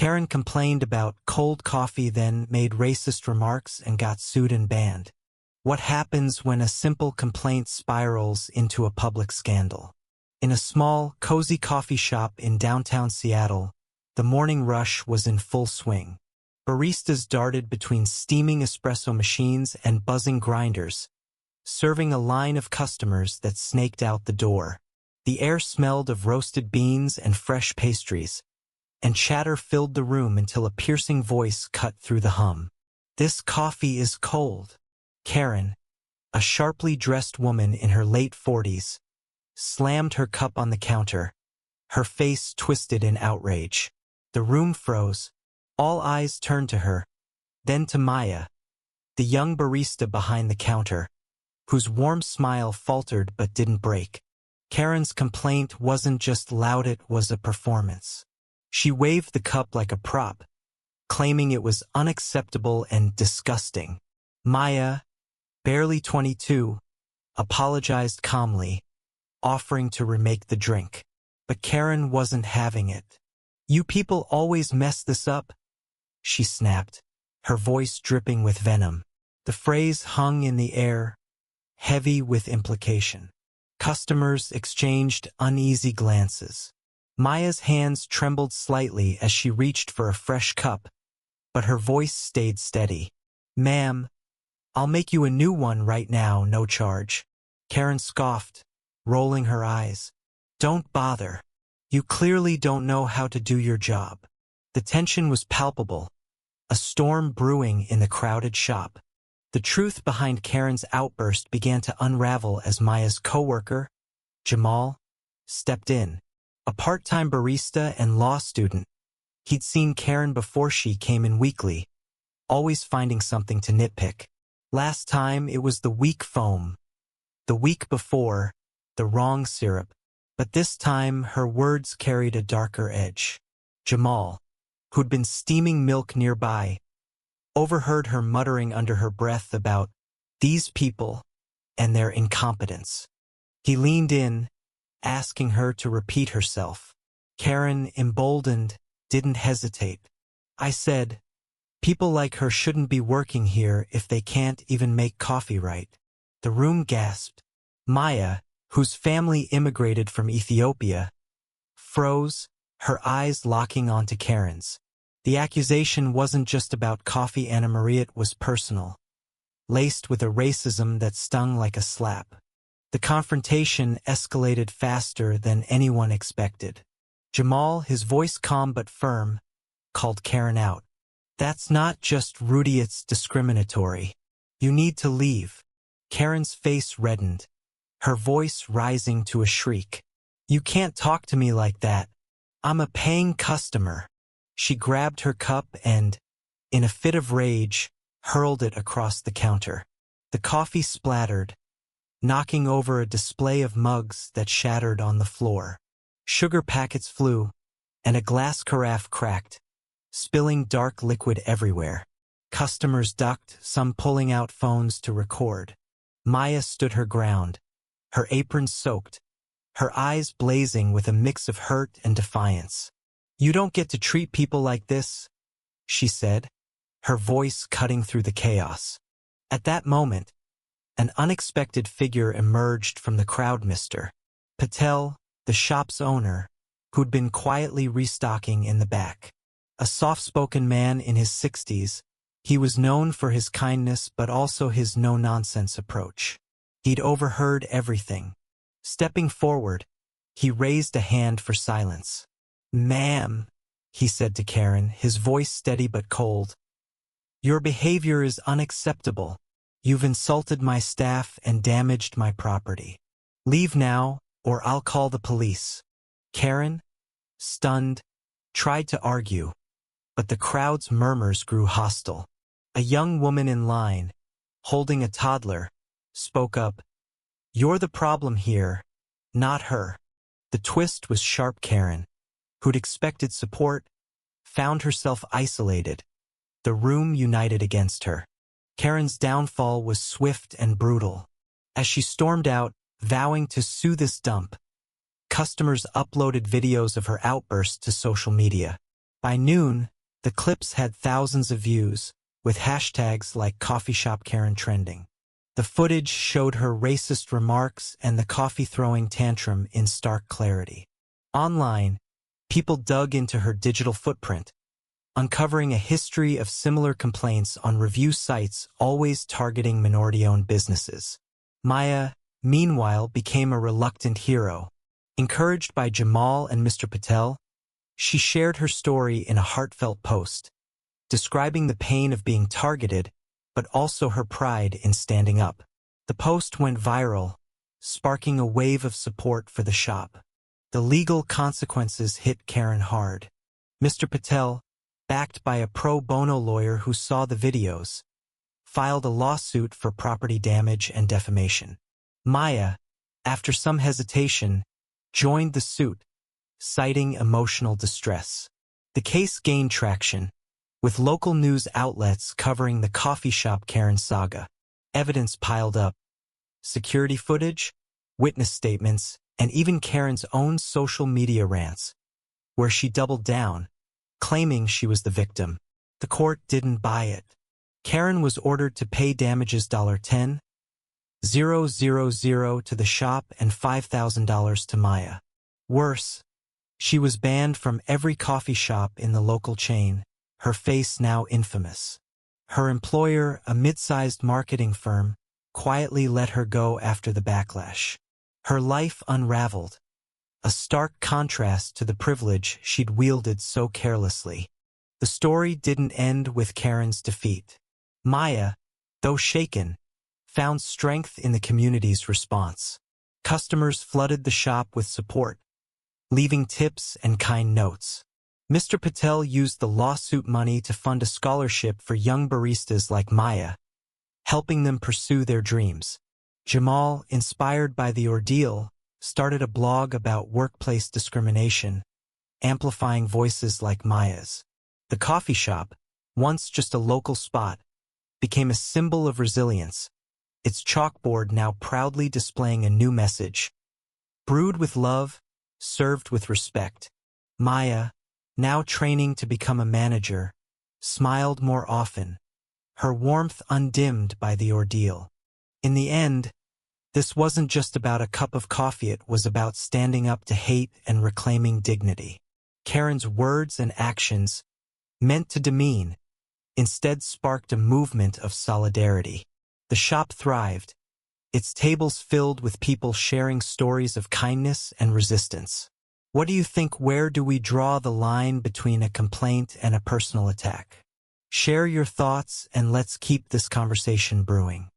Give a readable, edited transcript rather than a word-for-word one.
Karen complained about cold coffee, then made racist remarks and got sued and banned. What happens when a simple complaint spirals into a public scandal? In a small, cozy coffee shop in downtown Seattle, the morning rush was in full swing. Baristas darted between steaming espresso machines and buzzing grinders, serving a line of customers that snaked out the door. The air smelled of roasted beans and fresh pastries, and chatter filled the room until a piercing voice cut through the hum. "This coffee is cold." Karen, a sharply dressed woman in her late 40s, slammed her cup on the counter, her face twisted in outrage. The room froze. All eyes turned to her, then to Maya, the young barista behind the counter, whose warm smile faltered but didn't break. Karen's complaint wasn't just loud, it was a performance. She waved the cup like a prop, claiming it was unacceptable and disgusting. Maya, barely 22, apologized calmly, offering to remake the drink. But Karen wasn't having it. "You people always mess this up," she snapped, her voice dripping with venom. The phrase hung in the air, heavy with implication. Customers exchanged uneasy glances. Maya's hands trembled slightly as she reached for a fresh cup, but her voice stayed steady. "Ma'am, I'll make you a new one right now, no charge." Karen scoffed, rolling her eyes. "Don't bother. You clearly don't know how to do your job." The tension was palpable, a storm brewing in the crowded shop. The truth behind Karen's outburst began to unravel as Maya's coworker, Jamal, stepped in. A part-time barista and law student, he'd seen Karen before she came in weekly, always finding something to nitpick. Last time it was the weak foam. The week before, the wrong syrup. But this time her words carried a darker edge. Jamal, who'd been steaming milk nearby, overheard her muttering under her breath about these people and their incompetence. He leaned in, asking her to repeat herself. Karen, emboldened, didn't hesitate. "I said, people like her shouldn't be working here if they can't even make coffee right." The room gasped. Maya, whose family immigrated from Ethiopia, froze, her eyes locking onto Karen's. The accusation wasn't just about coffee, Anna Maria, it was personal, laced with a racism that stung like a slap. The confrontation escalated faster than anyone expected. Jamal, his voice calm but firm, called Karen out. "That's not just rude, it's discriminatory. You need to leave." Karen's face reddened, her voice rising to a shriek. "You can't talk to me like that. I'm a paying customer." She grabbed her cup and, in a fit of rage, hurled it across the counter. The coffee splattered, knocking over a display of mugs that shattered on the floor. Sugar packets flew, and a glass carafe cracked, spilling dark liquid everywhere. Customers ducked, some pulling out phones to record. Maya stood her ground, her apron soaked, her eyes blazing with a mix of hurt and defiance. "You don't get to treat people like this," she said, her voice cutting through the chaos. At that moment, an unexpected figure emerged from the crowd. Mr. Patel, the shop's owner, who'd been quietly restocking in the back. A soft-spoken man in his 60s, he was known for his kindness but also his no-nonsense approach. He'd overheard everything. Stepping forward, he raised a hand for silence. "Ma'am," he said to Karen, his voice steady but cold, "your behavior is unacceptable. You've insulted my staff and damaged my property. Leave now, or I'll call the police." Karen, stunned, tried to argue, but the crowd's murmurs grew hostile. A young woman in line, holding a toddler, spoke up. "You're the problem here, not her." The twist was sharp. Karen, who'd expected support, found herself isolated. The room united against her. Karen's downfall was swift and brutal. As she stormed out, vowing to sue this dump, customers uploaded videos of her outburst to social media. By noon, the clips had thousands of views, with hashtags like Coffee Shop Karen trending. The footage showed her racist remarks and the coffee-throwing tantrum in stark clarity. Online, people dug into her digital footprint, uncovering a history of similar complaints on review sites always targeting minority-owned businesses. Maya, meanwhile, became a reluctant hero. Encouraged by Jamal and Mr. Patel, she shared her story in a heartfelt post, describing the pain of being targeted, but also her pride in standing up. The post went viral, sparking a wave of support for the shop. The legal consequences hit Karen hard. Mr. Patel, backed by a pro bono lawyer who saw the videos, filed a lawsuit for property damage and defamation. Maya, after some hesitation, joined the suit, citing emotional distress. The case gained traction, with local news outlets covering the coffee shop Karen saga. Evidence piled up: security footage, witness statements, and even Karen's own social media rants, where she doubled down, claiming she was the victim. The court didn't buy it. Karen was ordered to pay damages $10,000 to the shop and $5,000 to Maya. Worse, she was banned from every coffee shop in the local chain, her face now infamous. Her employer, a mid-sized marketing firm, quietly let her go after the backlash. Her life unraveled, a stark contrast to the privilege she'd wielded so carelessly. The story didn't end with Karen's defeat. Maya, though shaken, found strength in the community's response. Customers flooded the shop with support, leaving tips and kind notes. Mr. Patel used the lawsuit money to fund a scholarship for young baristas like Maya, helping them pursue their dreams. Jamal, inspired by the ordeal, started a blog about workplace discrimination, amplifying voices like Maya's. The coffee shop, once just a local spot, became a symbol of resilience, its chalkboard now proudly displaying a new message: brewed with love, served with respect. Maya, now training to become a manager, smiled more often, her warmth undimmed by the ordeal. In the end, this wasn't just about a cup of coffee, it was about standing up to hate and reclaiming dignity. Karen's words and actions, meant to demean, instead sparked a movement of solidarity. The shop thrived, its tables filled with people sharing stories of kindness and resistance. What do you think? Where do we draw the line between a complaint and a personal attack? Share your thoughts and let's keep this conversation brewing.